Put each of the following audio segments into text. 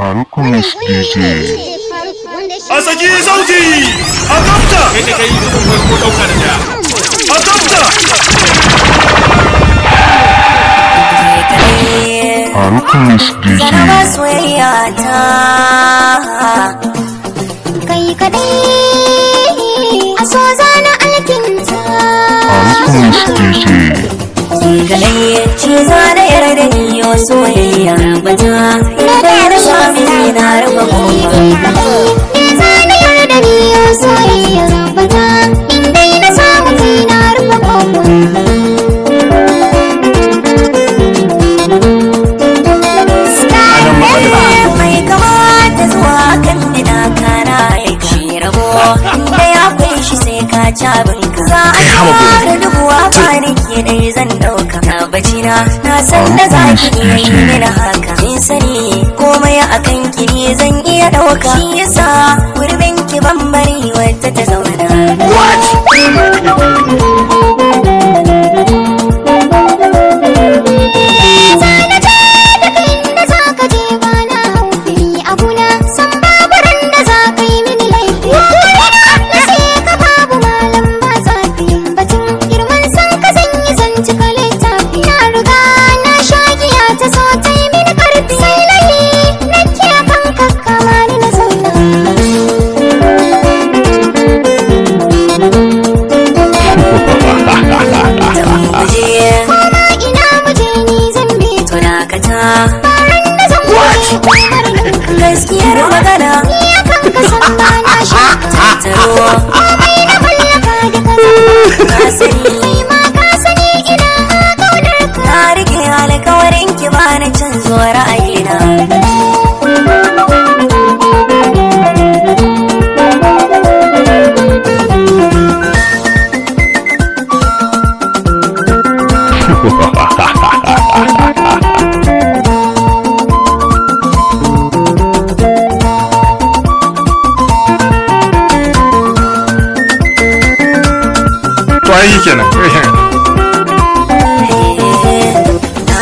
FARUKU DJ. Asaki sauti! Adopta! Kai kai ko dauka da daya. Adopta! FARUKU DJ. Zama soyayya ta kai kadai a so zana alkinta. FARUKU DJ. Galai ce zana yarda ni yo soyayya bata da da sami na ruba kofa. Ne zana yarda ni yo soyayya bata inda na samu na ruba kofa. Mai kamata zuwa kan ina kana aiki rabo inda ya kai shi sai ka ci abinka. Za a fara dubuwa ba ni ke dai zan dauka. Bacina na san da za ki iya yi mini haka. Kin sani komai akan ki ne zan iya dauka. Shi yasa gurbin ki ban bari wata ta zauna. Gaskiyar magana ni akan kasan ba na sha tattaro komai na mallaka da kaza ka sani ma ka sani ina kaunar ka na rike alkawarin ki ba na canzo ra'ayina. Ai kenan. Na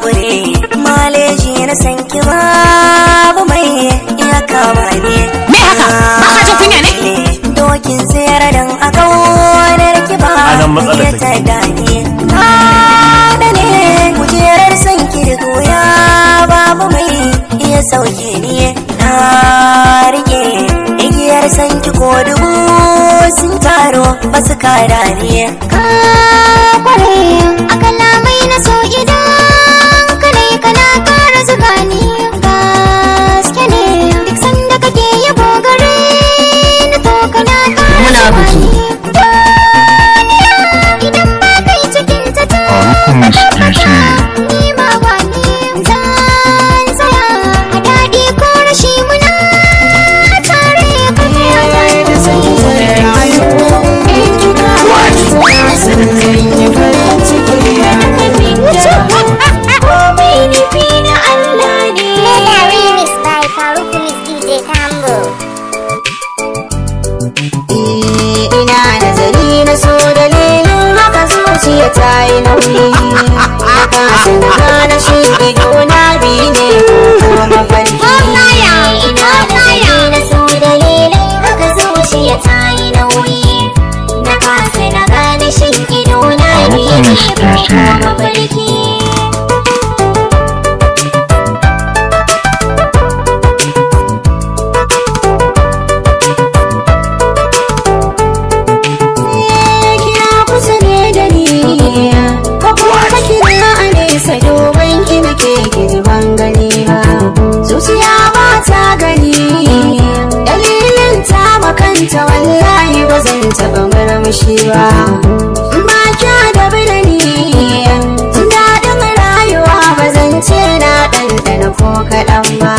kure maleji na san ki babu mai iya kama ne. Me haka? Ba ka jin kunya ne? Dokin tsere dan a kaunar ki ba ya ta dani. Da ne kujerar san ki da goya babu mai iya sauke ni. Na rike igiyar san ki ko dubu sun taro basu kada ne. Ka kware a kalamai na so idan kanai kana kara zuga ni. Gaske ne duk sanda kake yabo gare na to kana kara zuga ni. Idan ba kai cikin ta ta ni ma wani zan tsaya a daɗi ko rashi muna tare kai da sai REMIX by FARUKU DJ Kambo. Ina nazari na so dalilin haka zuciya ta yi nauyi. Haka sun gane shi ido na biyu ne ko mafarki. Ina nazari na so dalilin haka zuciya ta yi nauyi. Na kasa na gane shi ido na biyu ne ko mafarki. Ta wallahi ba zan taɓa murmushi ba. Ba kya da bilani tun daɗin rayuwa ba zan ce na ɗanɗana ko kaɗan ba.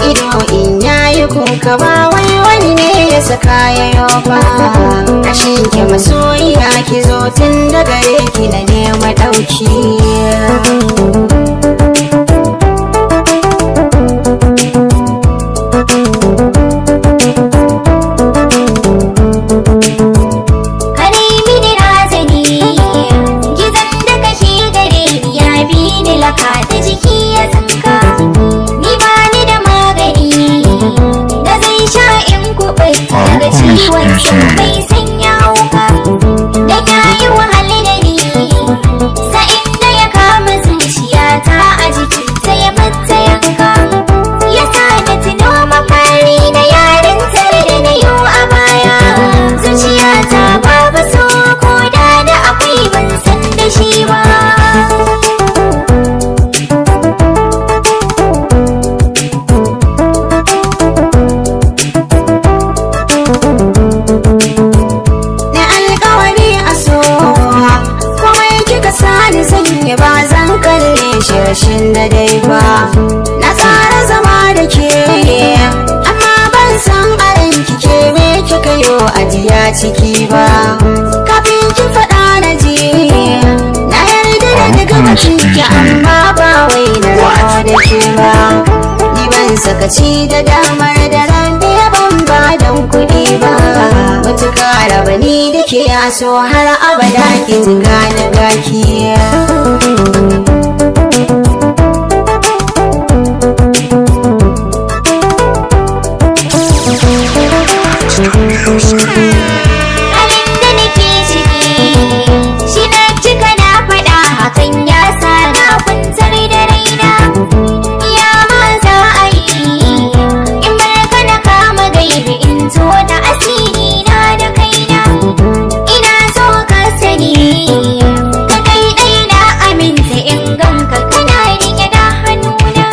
Ido in yayi kuka ba wai wani ne ya saka yayo ba. Ashin ki masoyiya ki zo tun da gare ki na nema ɗauki. Ka ta jiki ya tsinka ni ba ni bai sanya hauka da yayi wahala da ni sa'in da ya kama zuciyata a jikinta ya batta yanka ya sa na tuno mafari na yarin tare da na yau a baya zuciyata babu so ko da akwai ban san da shi ba. Sani sanya ba zan kalle shi rashin da dai ba na tsara zama da ke amma ban san aran kike me kika yo ajiya ciki ba kafin ki faɗa na ji na yarda da daga macinki amma ba wai na da ke ba ni ban sakaci da damar da ran ya ban ba don kuɗi ba mutuka raba ni da ke so har abada ki tunga na gaki Abinda nake ciki shi na cika na faɗa hakan ya sa na kwantar da raina ya ma za a yi in barka na kama gaibi in zo da asiri na da kaina ina so ka sani ka kai ɗai na aminta in ganka kana rike da hannuna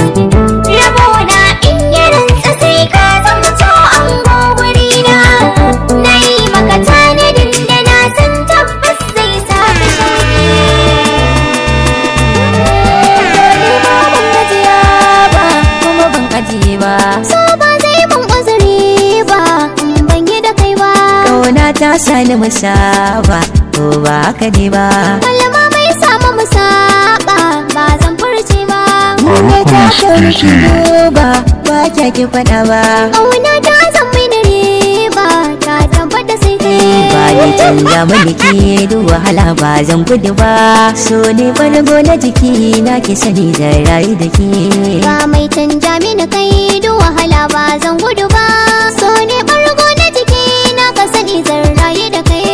rabona in yi rantsa sai ka zama to an gogurina na yi maka tanadin da na san tabbas zai sa ka shaƙi ban gajiya ba kuma ban ajiye ba so ba zai ban uzuri ba ban yi da kai ba kauna ta sani musaba ko ba haka ne ba kalma mai samu musaba ba zan furce ba ne ta kauni ki duba ba kya ki faɗa ba kauna ta zan mai da riba ta tabbata sai kai ba ni canza mani ki duk wahala ba zan gudu ba so ne bargo na jiki na ki sani da rayu da ke ba mai canja mini kai duk wahala ba zan gudu ba so ne bargo na jiki na ka sani zan rayu da kai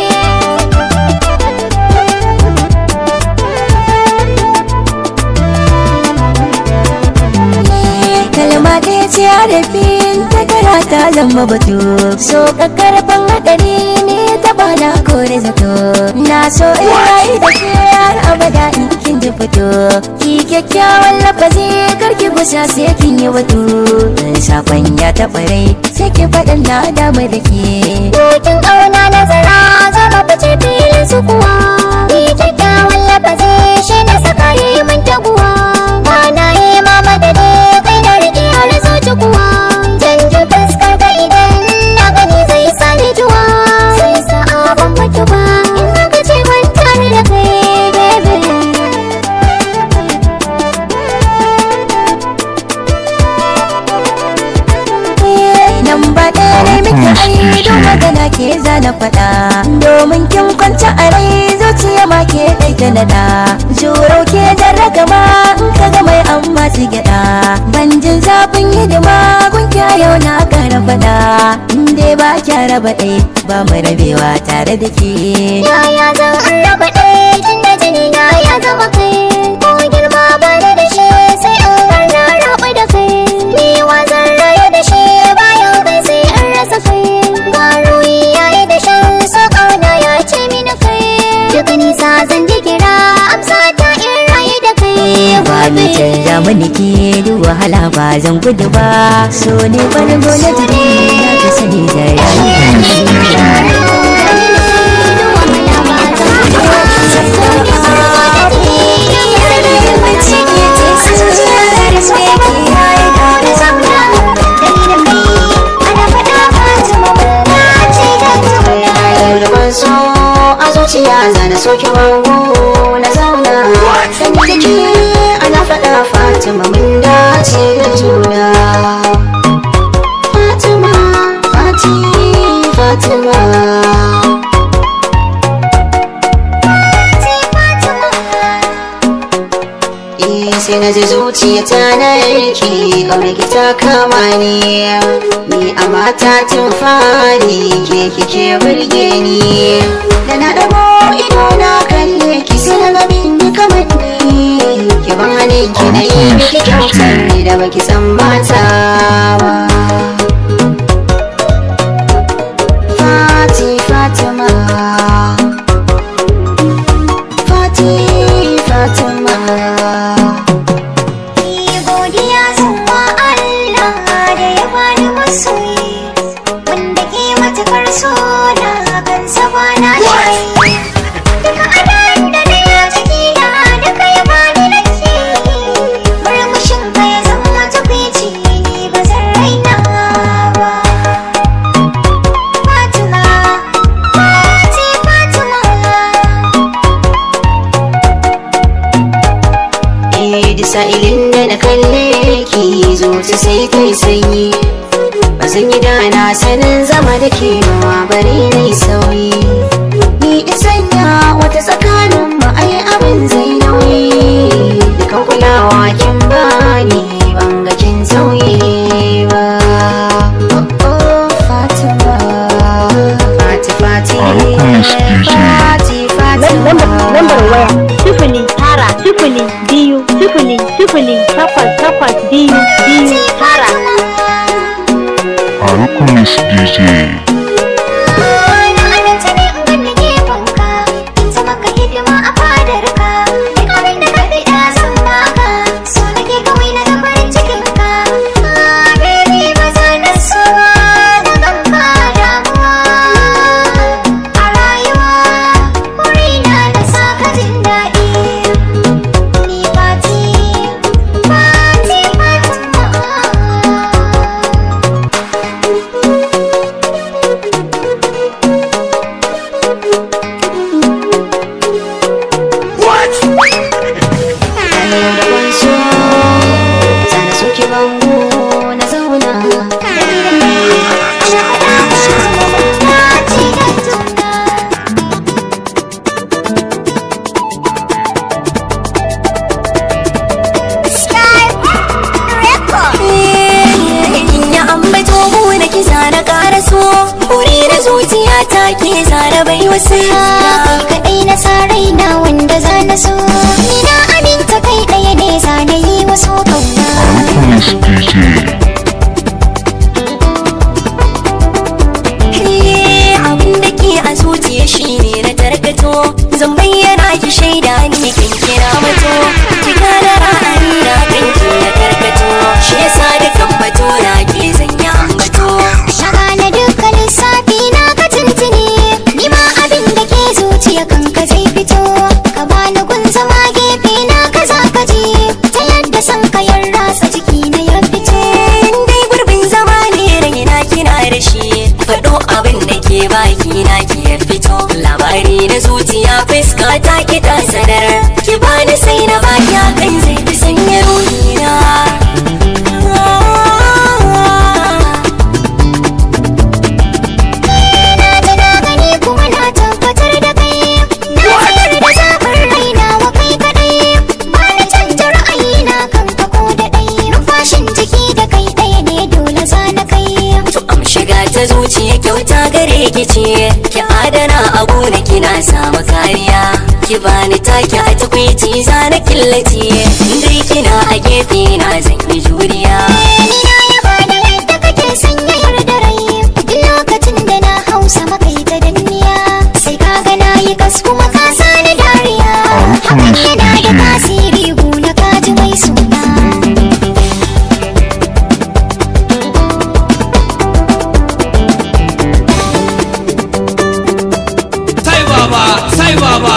kalma ɗaya ce harafin ta karata zama batu so kakkarfan haɗari ne ta bana kore zato na so in rayu da ke har abada in kin ji fito ki kyakkyawan lafazi karki gusa sai kin yi wato dan sakon ya taɓa rai sai ki faɗin na dama da ke dokin ƙauna nazara zama fice filin su kuwa ni kyakkyawan lafazi shi na saka yi min taguwa ba na yi mama da dai kai da riƙe har zuci kuwa canjin fuskar ka idan na gani zai sa ni juwa sai sa abin mutu ba in haka ce ban tare da kai baby nan ba ɗaya ne muke aido magana ke zana faɗa domin kin kwanta a rai zuciya ma ke ɗai ta naɗa juro ke jarraga ma in ka ga mai amma su gyaɗa ban jin zafin hidima gunki a yau na kara faɗa in dai ba kya raba ɗai ba mu rabewa tare da ke yaya zan raba ɗaya tun da jini na ya zama kai ko girma ba da shi sai in bar na rabu da kai ni wa zan rayu da shi bayan kai sai in rasa kai garuyi ya yi da shan so ƙauna ya ce mini kai duk nisa zan ji kira amsa ta in rayu da kai ba mai canza mani ke duk wahala ba zan gudu ba so ne bargo na jiki na ka sani da rayu zana soke bango na zauna dan jiki ana faɗa Fatima mun dace da juna Fatima Fatima sai na ji zuciya zuciya ta narke ƙaunaki ta kama ni a mata tun fari ke kike burge ni da na ɗago ido na kalle ki sai na gabin ni kamar ni ki ban hannun ki na yi miki kyautar ni da baki san mata ba Fatima godiya zuwa Allah da ya bani masoyi wanda ke matukar sona kan saba na shayi duka adan da na ya ciki na duka ya bani nake murmushin ka ya zama tukwici ni ba zan raina ba sa'ilin da na kalle ki zo ta sai ta yi sanyi ba zan yi dana sanin zama da ke nawa bari na yi sauyi ni in sanya wata tsakanin mu ai abin zai nauyi dukan kulawa kin bani ban ga kin sauyi ba Fatima lambar waya 0-2-0-8-8-biyu FARUKU Miss DJ. ke zara bai wasu kai kaɗai na sa raina wanda za na so ni na aminta kai ɗaya ne za na yi wasu kauna abin da ke a zuciya shine na tarkato zan bayyana ki shaida ni kan kira mato ki gane ra'ayi na kan ki na tarkato shi yasa da kan bato na ke zanya ambato shaga na dukkan lissafi na ka tuntuni ni ma abin da ke zuciya kan ka zai fito ka bani gun zama gefe na ka za ka ji ta yadda san ka ratsa jiki na ya fito dai gurbin zama ne raina kina da shi faɗo abin da ke baki na ki ya fito labari na zuciya fuska ta ki ta sadar ki bani sai na baki hakan zai fi sanya ruhina ta zuciya kyauta gare ki ce ki adana abu da kina samu kariya ki bani taki a tukwici zana killace dai kina a gefe na zan yi juriya ni na yaba da yadda kake sanya yarda rai duk lokacin da na hausa makai ta danniya sai ka ga na yi kas kuma ka sani dariya hakan yana da tasiri guna kaji mai suna sai baba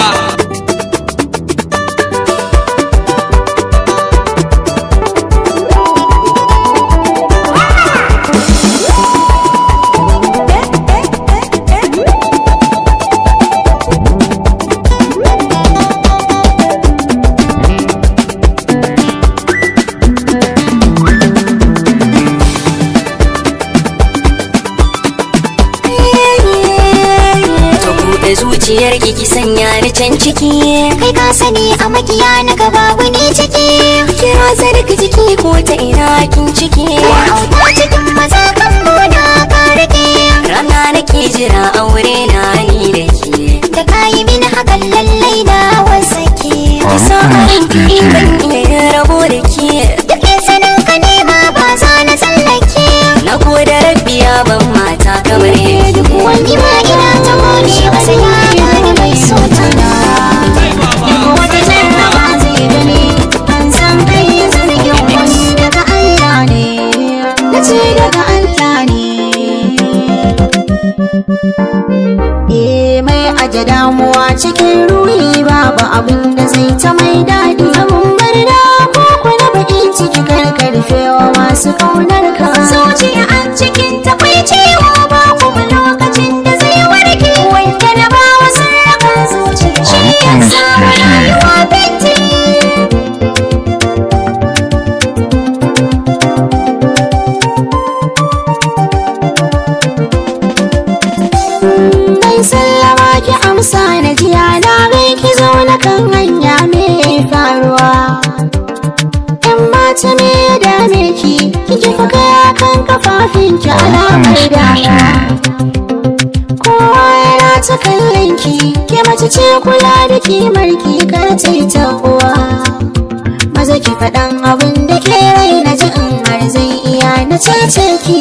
zuciyar ki sanya ni can ciki. Kai ka sani a makiya na ka babu ni ciki. Kira zarka jiki ko ta ina kin ciki. Auta cikin maza kan muna ka rike. Rana nake jira aure na ni da ke. Da kayi min hakan lallai na wasake. Isa aiki ban iya rabo da ke. Duk sanin ka nema ba za na tsallake. Na goda rabbiya ban mata kamar yake. Duk wani ma ina ta gode masa ya bani mai sotana. Duk wata jarraba zai gani an san kai zargin wani daga Allah ne. Na ce daga Allah ne. Mai aje damuwa cikin ruhi babu abin da zai ta mai daɗi. Abin barna ko kula baƙin ciki karkarfewa masu ƙaunar ka. Zuciya a cikin ta kwai ciwo ba kuma lokacin da zai warke. Wanda na ba wa sarrafa zuciya shi ya sa rayuwa binti. Sallama ki amsa na jiya na gai ki zauna kan hanya mai faruwa. Yan mata me ya dame ki kike fa kaya kan kafafin ki alamar damuwa. Kowa yana ta kallon ki ke mace ce kula da kimar ki kar ta yi tabuwa. Maza ki faɗan abin da ke rai na ji in har zai iya na cece ki.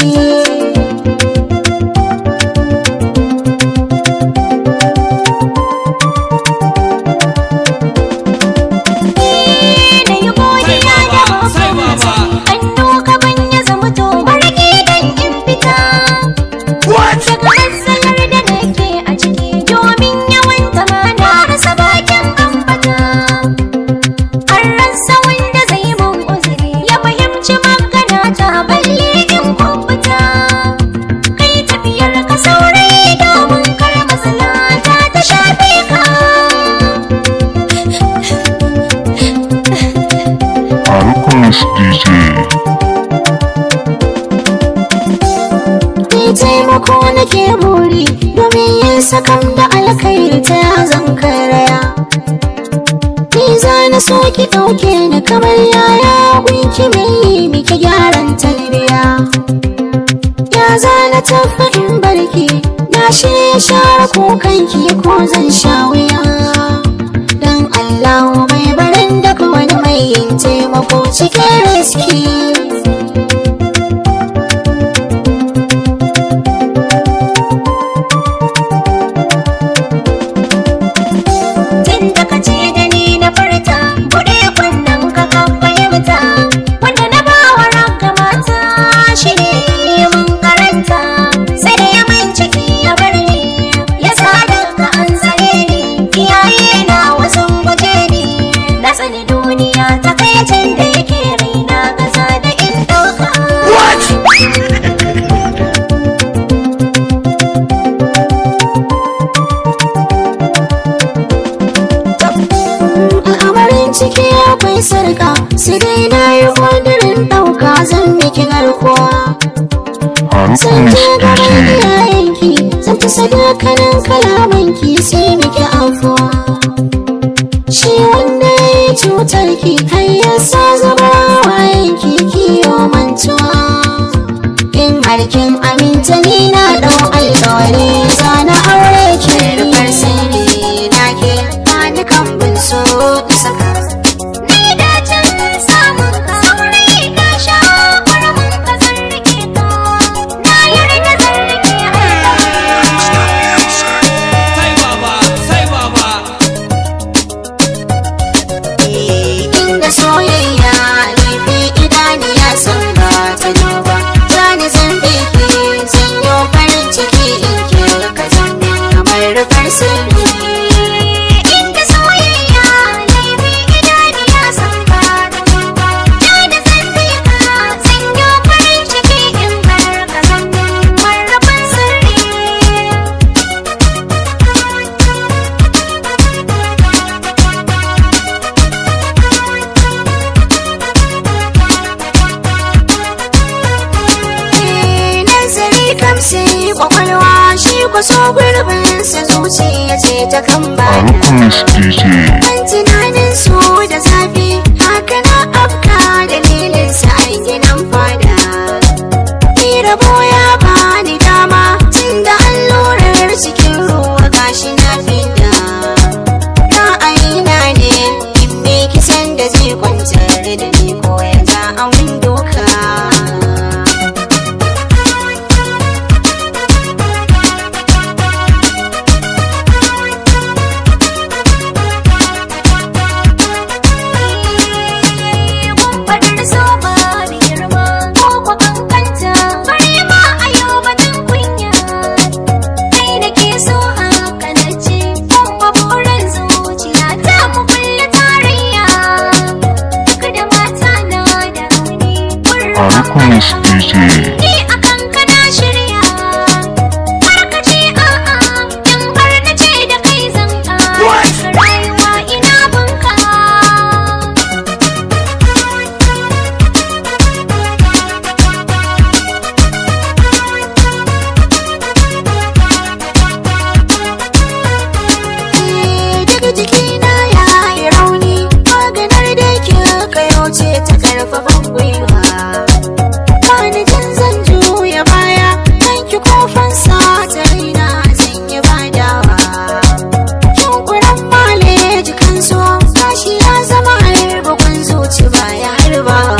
Taimako nake buri domin yin sakam da alkhairi ta yazan karaya. Ni za na so ki ɗauke ni kamar yaya gunki mai yi miki gyaran tarbiya. Ya za na tafi in barki na shirya share kukanki ko zan sha wuya. Dan Allah mai barin da wani mai yin taimako cikin riski. Ciki akwai sarka sai dai na yi ƙudurin ɗauka zan miki garkuwa. Zan je gaban iyayenki zan ta sadakanin kalamanki sai miki afuwa. Shi wanda ya yi cutarki har ya sa zama wayanki kiyo mantuwa. In harkin aminta ni na ɗau alƙawari za na aure ki. Rufar sirri na ke ni kan bin so isa ka. kwakwalwa shi kwaso gurbinsa zuciya ce ta kan bana. Ban tunanin so da zafi, haka na afka dalilin sa aikin fada. Ni rabo ya bani dama, tun da allurar cikin ruwa gashi na fida. Ra'ayina ne in me kisan da zai kwantar da ni ko ya ja amin doka. FARUKU DJ. Ni akan kana shirya, har ka ce a'a, in har na ce da kai zan ƙara rayuwa ina bunka. Daga jikina ya yi rauni, maganar da ke kayo ce ta karfafan gwiwa. Bani jin zan juya baya, yanki kofan sa ta raina zan yi badawa. Yunkuran maleji kan so, gashi ya zama harbugun zuci baya harbawa.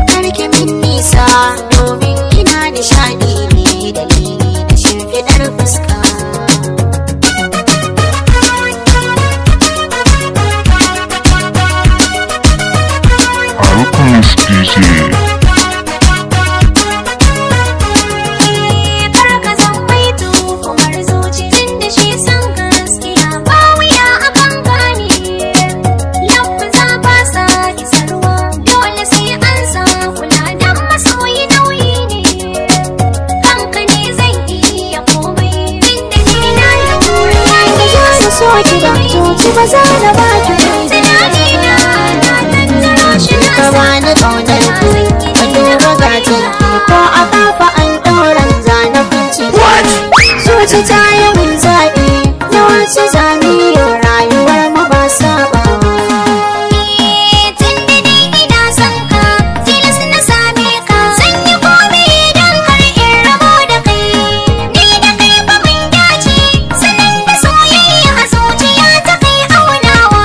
Karki min nisa domin ina nishaɗi ne, dalili na shimfiɗar fuska. FARUKU DJ. Ba za na ba ki tunanina na tattara shi na ka bani ƙaunar ki, a duba gatan ki ko a kafa an ɗauran zanafin ciki. Zuci ta yi mun zaɓi na wace zamiyo rayuwar mu ba saba. Tun da ni ina son ka, tilas na same ka, zan yi komai don kar in rabo da kai. Ni da kai ba mun dace, sanan da soyayya a zuciya ta kai aunawa.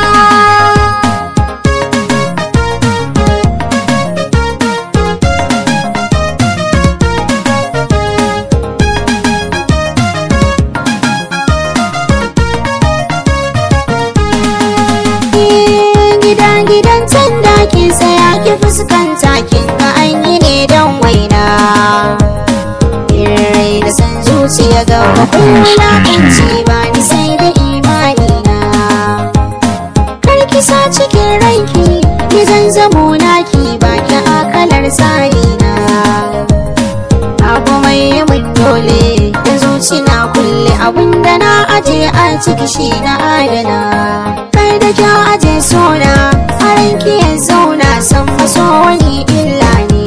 Gidan can da ki tsaya ki fuskanta, kin ga an yi ne don waina. Rai da san zuciya ga wakula kanci ba ni sai da imani na. Kar ki sa cikin ranki, ni zan zamo naki ba ki akalar tsari na. Abu mai yi mun dole da zuci na kulle, abinda na aje a ciki shi na adana. Kai da kyau aje sona, a ranki ya zauna, san maso wani illa ne.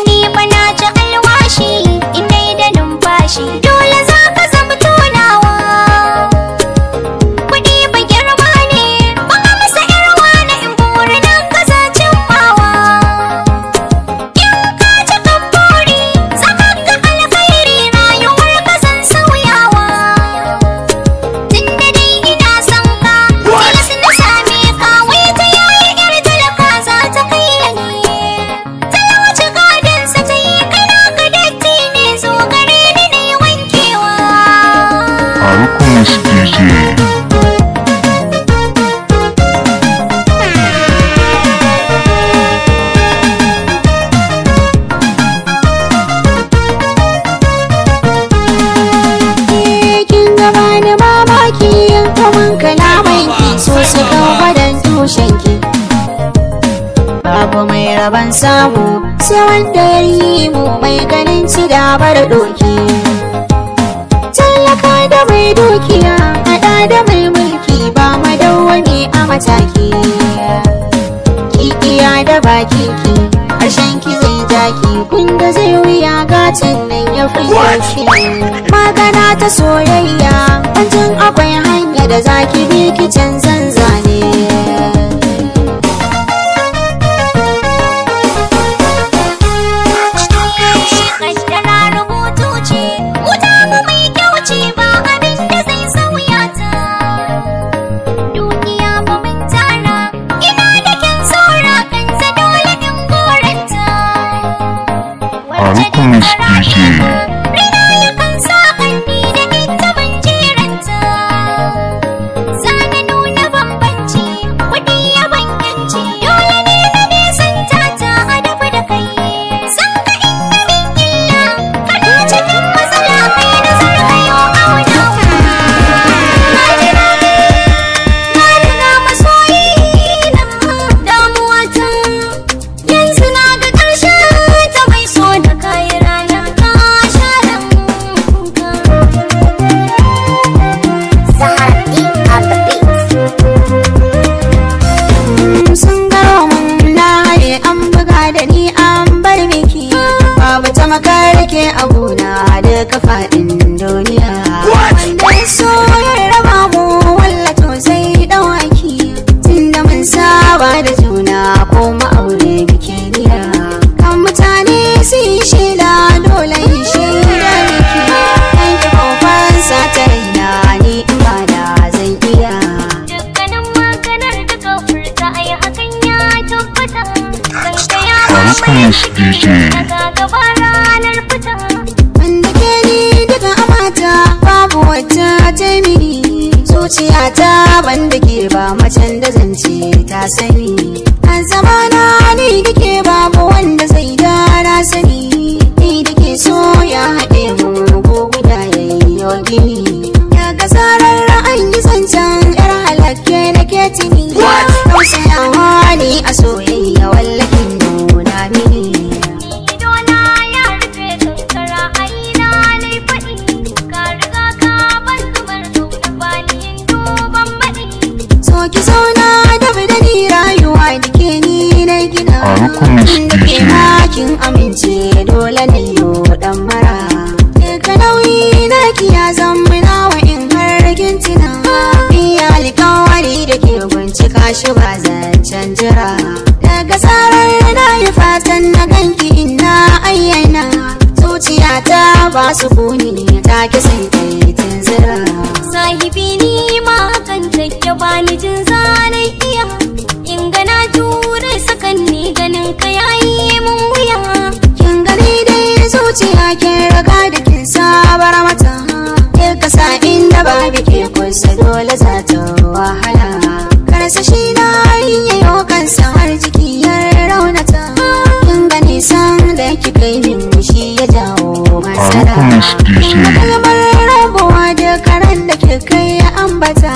Ni fa na ci alwashi, in dai da numfashi, dole za ka zama tunawa. Kuɗi ba girma ne, ba ka masa irwa na in buri nan ka za cimmawa. In ka ci kan buri, zama ga alkhairi rayuwar ka zan sauyawa. Tun da dai ina son ka, tilas na same ka, wai ta yaya yar talaka za ta kai ni. Talauci gadonsa ta yi, kai naka datti ne, zo gare ni na yi wankewa. FARUKU DJ. Kin gaba ni mamaki, kaman kalaman ki so su kan gwadon tushen ki. Babu mai raban samu, sai wanda ya yi mu mai ganin ci da bar doki. Tallaka da mai dukiya, haɗa da mai mulki, ba madawwami a mataki. Kikiya da bakinki, harshen ki zai jaki kunda zai wuya gatan nan ya fiye shi. Magana ta soyayya wajen akwai hanya da zaki bi ki canzan zane. FARUKU DJ. Makarake a gona da kafaɗin duniya wanda so ya raba mu wallato sai dawaki tunda mun saba da juna ko ma'aure bikiniya kan mutane su yi shaida dole yi shaida nake yanke kofar sa ta raina ni in ba da zan iya dukkanin maganar da ka furta ai hakan ya tabbata FARUKU DJ. Wanda ke ni daga amata babu wata ta mini zuciyata banda ke ba macen da zance ta sani an zamana ni dake babu wanda zai dara sani ni dake so ya haɗe mu ko guda yayyo gini ya ga zarar ra'ayin yi zancen yar halakke da ke tuni tausayawa ni a soyayya wallakin nuna mini. Ki zauna da bidani rayuwa da ke ni na gina da ke makin amince dole na yi dan mara ka nauyi na kiya zammuna wa in har gintina biya alkawari da ke bincika shi ba zancen jira daga tsarar na yi fatan na ganki ina ayyana zuciyata ba su kuni ta ki sai taitin zira sahibi ni ma kan take bani jin zanen iya in gana jure sakanni ganin ka yayi mun wuya kin gani dai zuciya kin raga da kin sabar mata kasa inda babu ke kusa dole za ta wahala karsa shi na yin yayo kansa har jiki ya raunata kin gani san da ki kai min shi ya jawo masara kalmar rabuwa da karan da ke kai ya ambata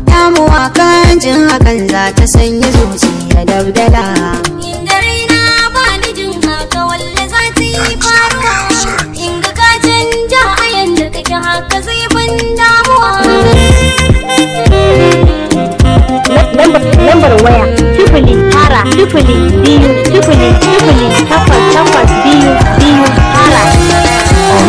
damuwa kan jin hakan za ta sanya zuciya dabdala inda raina ba ni jin haka walla za ta yi faruwa in ga ka canja a yanda kake haka zai ban damuwa lambar waya sifili tara sifili biyu sifili sifili takwas takwas biyu biyu tara.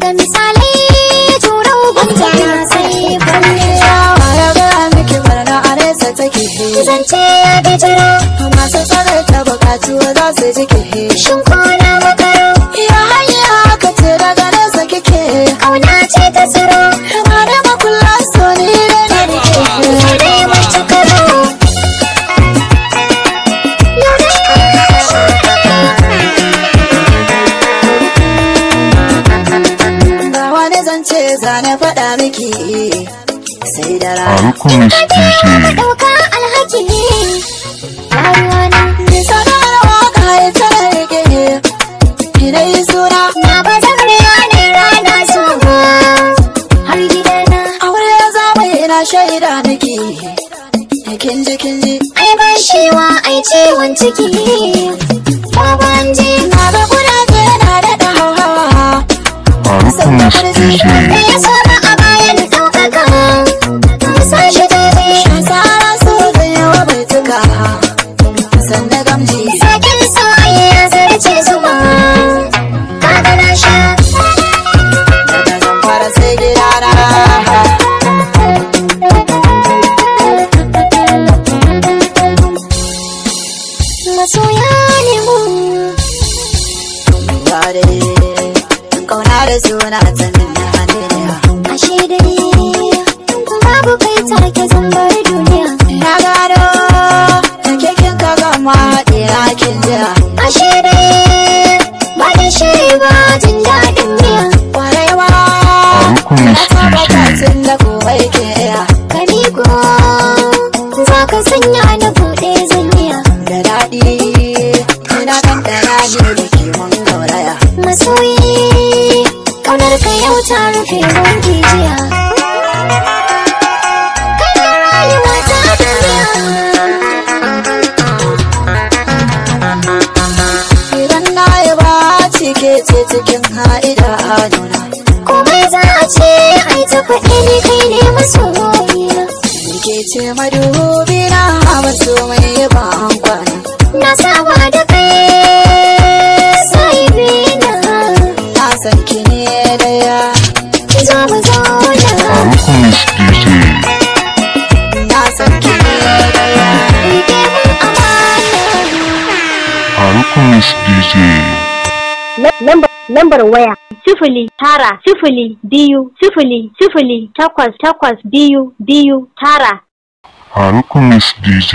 Da misalai tura ubanta sai falle ya ga miki barna a nesa take zance ya bijiro masu tsarar ta bukatu za su ji ke shin kona makaro ya hanya aka ce daga nesa kike kauna ce ta tsiro ma da makulla so ne da ni sai dai mace karo ba wani zance zane faɗa miki sai da rana FARUKU DJ. ɗauka alhaki rayuwana nisa da waka ya tara rike ina yi suna na ba zan riya ne rana so har gidana aure ya zama yana shaida nake kin ji ai ban shewa ai ciwon ciki baban ji na ga kudaje na daɗa hawa FARUKU DJ. da ya saba a bayan ɗaukaka dai kauna da suna tsanin na hannuniya. Ashe dai babu kai take zan bar duniya. Na gano kekin ka gama ɗira kin jiya. Ashe dai ba da shiri ba jin daɗin miya. Kwarewa FARUKU na Miss tabbata DJ. tun da komai ke iya. Kaligo za ka sanya na buɗe zaniya. Da daɗi ina kan ɗara ne da ke mun gauraya. Masoyi ƙaunar ka yau ta rufe mun jiya. Kana rayuwa ta duniya. Idan na yi ba cike ce cikin ha'ida a nuna. Komai za a ce ai ta faɗi ni kai ne masoyina. Ke ce madubi na maso mai ba an kwana. Na saba da kai sahibina. Na san ki ne daya. Ki zo mu zauna. FARUKU Miss DJ. Na san ki ne daya. Rike mun amana. FARUKU Miss DJ. Lambar waya 0 9 2 0 8 8 2 2 9. FARUKU Miss DJ.